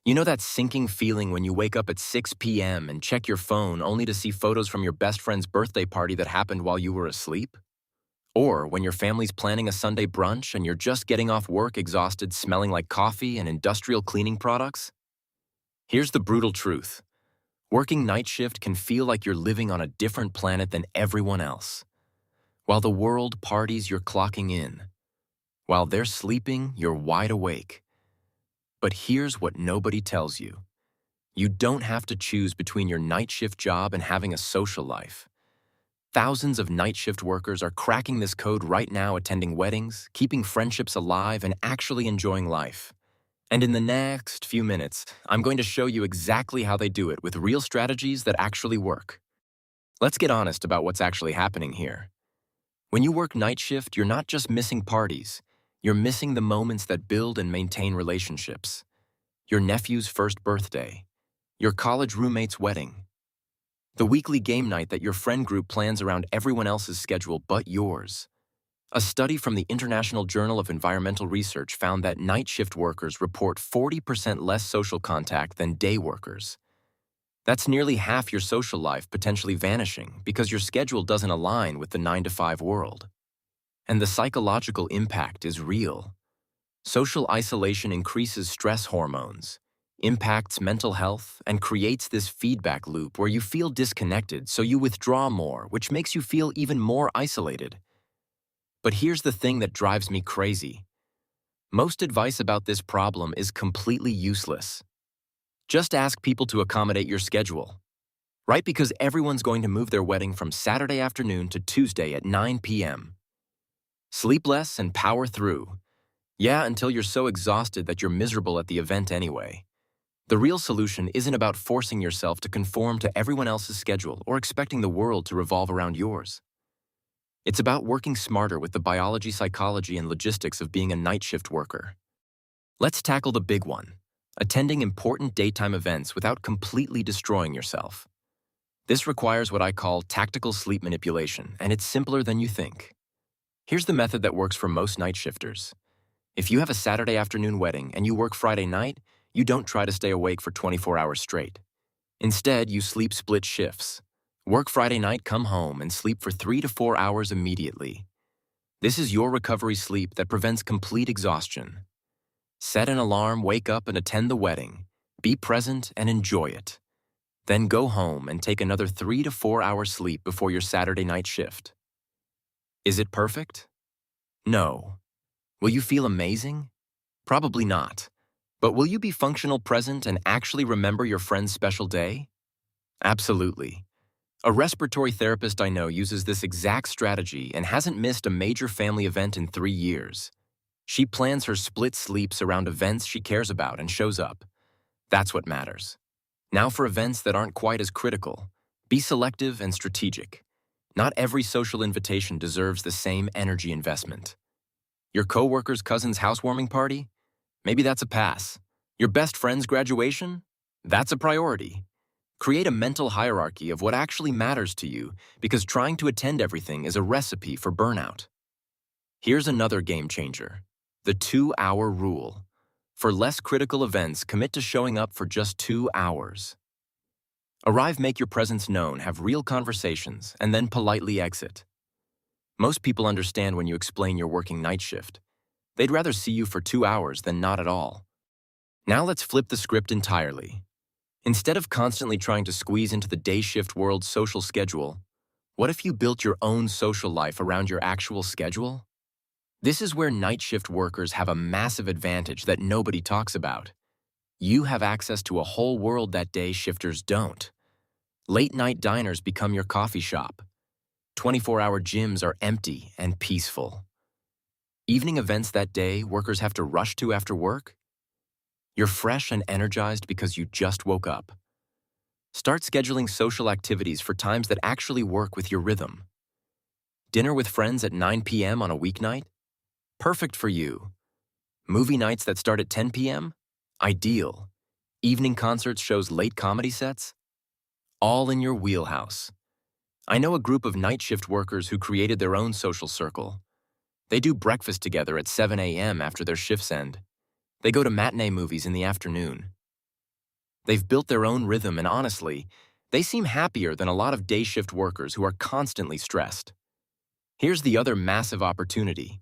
You know that sinking feeling when you wake up at 6 p.m. and check your phone only to see photos from your best friend's birthday party that happened while you were asleep? Or when your family's planning a Sunday brunch and you're just getting off work exhausted, smelling like coffee and industrial cleaning products? Here's the brutal truth. Working night shift can feel like you're living on a different planet than everyone else. While the world parties, you're clocking in. While they're sleeping, you're wide awake. But here's what nobody tells you. You don't have to choose between your night shift job and having a social life. Thousands of night shift workers are cracking this code right now, attending weddings, keeping friendships alive, and actually enjoying life. And in the next few minutes, I'm going to show you exactly how they do it with real strategies that actually work. Let's get honest about what's actually happening here. When you work night shift, you're not just missing parties. You're missing the moments that build and maintain relationships. Your nephew's first birthday. Your college roommate's wedding. The weekly game night that your friend group plans around everyone else's schedule but yours. A study from the International Journal of Environmental Research found that night shift workers report 40% less social contact than day workers. That's nearly half your social life potentially vanishing because your schedule doesn't align with the 9-to-5 world. And the psychological impact is real. Social isolation increases stress hormones, impacts mental health, and creates this feedback loop where you feel disconnected, so you withdraw more, which makes you feel even more isolated. But here's the thing that drives me crazy. Most advice about this problem is completely useless. Just ask people to accommodate your schedule, right? Because everyone's going to move their wedding from Saturday afternoon to Tuesday at 9 p.m. Sleep less and power through. Yeah, until you're so exhausted that you're miserable at the event anyway. The real solution isn't about forcing yourself to conform to everyone else's schedule or expecting the world to revolve around yours. It's about working smarter with the biology, psychology, and logistics of being a night shift worker. Let's tackle the big one: attending important daytime events without completely destroying yourself. This requires what I call tactical sleep manipulation, and it's simpler than you think. Here's the method that works for most night shifters. If you have a Saturday afternoon wedding and you work Friday night, you don't try to stay awake for 24 hours straight. Instead, you sleep split shifts. Work Friday night, come home, and sleep for 3 to 4 hours immediately. This is your recovery sleep that prevents complete exhaustion. Set an alarm, wake up, and attend the wedding. Be present and enjoy it. Then go home and take another 3 to 4 hours sleep before your Saturday night shift. Is it perfect? No. Will you feel amazing? Probably not. But will you be functional, present, and actually remember your friend's special day? Absolutely. A respiratory therapist I know uses this exact strategy and hasn't missed a major family event in 3 years. She plans her split sleeps around events she cares about and shows up. That's what matters. Now for events that aren't quite as critical. Be selective and strategic. Not every social invitation deserves the same energy investment. Your coworker's cousin's housewarming party? Maybe that's a pass. Your best friend's graduation? That's a priority. Create a mental hierarchy of what actually matters to you, because trying to attend everything is a recipe for burnout. Here's another game changer: the 2-hour rule. For less critical events, commit to showing up for just 2 hours. Arrive, make your presence known, have real conversations, and then politely exit. Most people understand when you explain you're working night shift. They'd rather see you for 2 hours than not at all. Now let's flip the script entirely. Instead of constantly trying to squeeze into the day shift world's social schedule, what if you built your own social life around your actual schedule? This is where night shift workers have a massive advantage that nobody talks about. You have access to a whole world that day shifters don't. Late-night diners become your coffee shop. 24-hour gyms are empty and peaceful. Evening events that day workers have to rush to after work? You're fresh and energized because you just woke up. Start scheduling social activities for times that actually work with your rhythm. Dinner with friends at 9 p.m. on a weeknight? Perfect for you. Movie nights that start at 10 p.m.? Ideal. Evening concerts, shows, late comedy sets? All in your wheelhouse. I know a group of night shift workers who created their own social circle. They do breakfast together at 7 a.m. after their shifts end. They go to matinee movies in the afternoon. They've built their own rhythm, and honestly, they seem happier than a lot of day shift workers who are constantly stressed. Here's the other massive opportunity: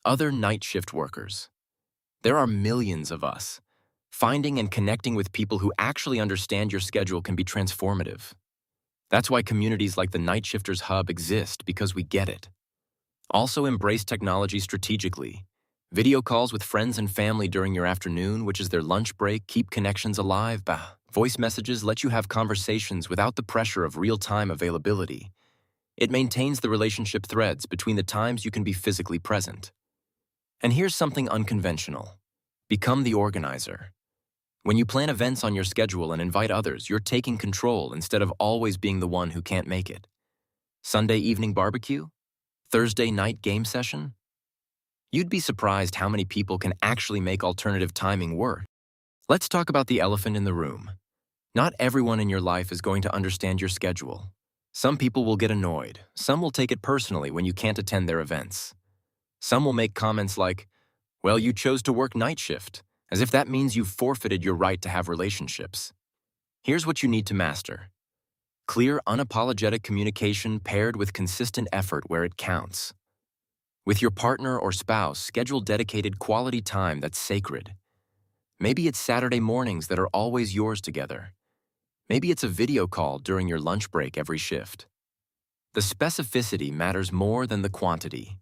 other night shift workers. There are millions of us. Finding and connecting with people who actually understand your schedule can be transformative. That's why communities like the Night Shifters Hub exist, because we get it. Also, embrace technology strategically. Video calls with friends and family during your afternoon, which is their lunch break, keep connections alive. Voice messages let you have conversations without the pressure of real-time availability. It maintains the relationship threads between the times you can be physically present. And here's something unconventional: become the organizer. When you plan events on your schedule and invite others, you're taking control instead of always being the one who can't make it. Sunday evening barbecue? Thursday night game session? You'd be surprised how many people can actually make alternative timing work. Let's talk about the elephant in the room. Not everyone in your life is going to understand your schedule. Some people will get annoyed. Some will take it personally when you can't attend their events. Some will make comments like, "Well, you chose to work night shift," as if that means you've forfeited your right to have relationships. Here's what you need to master: clear, unapologetic communication paired with consistent effort where it counts. With your partner or spouse, schedule dedicated quality time that's sacred. Maybe it's Saturday mornings that are always yours together. Maybe it's a video call during your lunch break every shift. The specificity matters more than the quantity.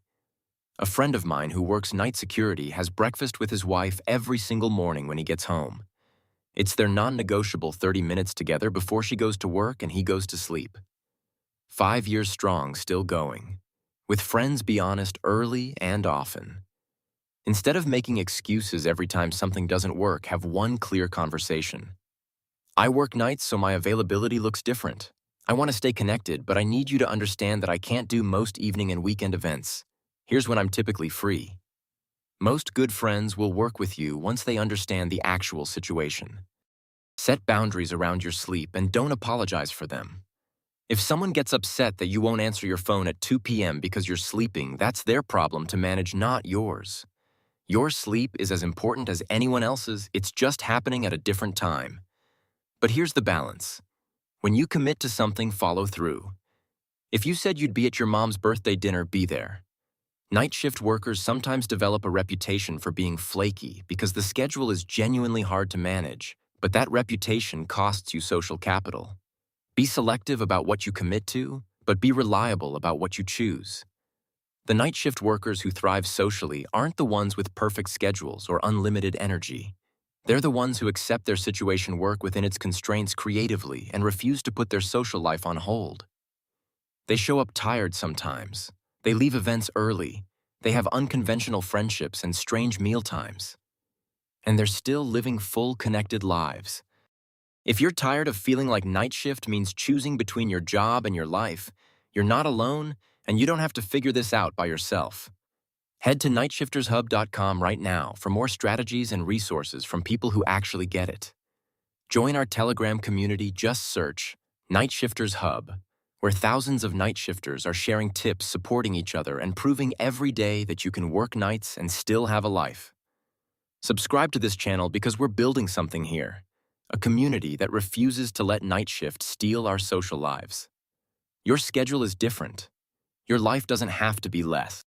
A friend of mine who works night security has breakfast with his wife every single morning when he gets home. It's their non-negotiable 30 minutes together before she goes to work and he goes to sleep. 5 years strong, still going. With friends, be honest early and often. Instead of making excuses every time something doesn't work, have one clear conversation. "I work nights, so my availability looks different. I want to stay connected, but I need you to understand that I can't do most evening and weekend events. Here's when I'm typically free." Most good friends will work with you once they understand the actual situation. Set boundaries around your sleep and don't apologize for them. If someone gets upset that you won't answer your phone at 2 p.m. because you're sleeping, that's their problem to manage, not yours. Your sleep is as important as anyone else's, it's just happening at a different time. But here's the balance. When you commit to something, follow through. If you said you'd be at your mom's birthday dinner, be there. Night shift workers sometimes develop a reputation for being flaky because the schedule is genuinely hard to manage, but that reputation costs you social capital. Be selective about what you commit to, but be reliable about what you choose. The night shift workers who thrive socially aren't the ones with perfect schedules or unlimited energy. They're the ones who accept their situation, work within its constraints creatively, and refuse to put their social life on hold. They show up tired sometimes. They leave events early. They have unconventional friendships and strange mealtimes. And they're still living full, connected lives. If you're tired of feeling like night shift means choosing between your job and your life, you're not alone, and you don't have to figure this out by yourself. Head to NightShiftersHub.com right now for more strategies and resources from people who actually get it. Join our Telegram community, just search Night Shifters Hub, where thousands of night shifters are sharing tips, supporting each other, and proving every day that you can work nights and still have a life. Subscribe to this channel because we're building something here, a community that refuses to let night shift steal our social lives. Your schedule is different. Your life doesn't have to be less.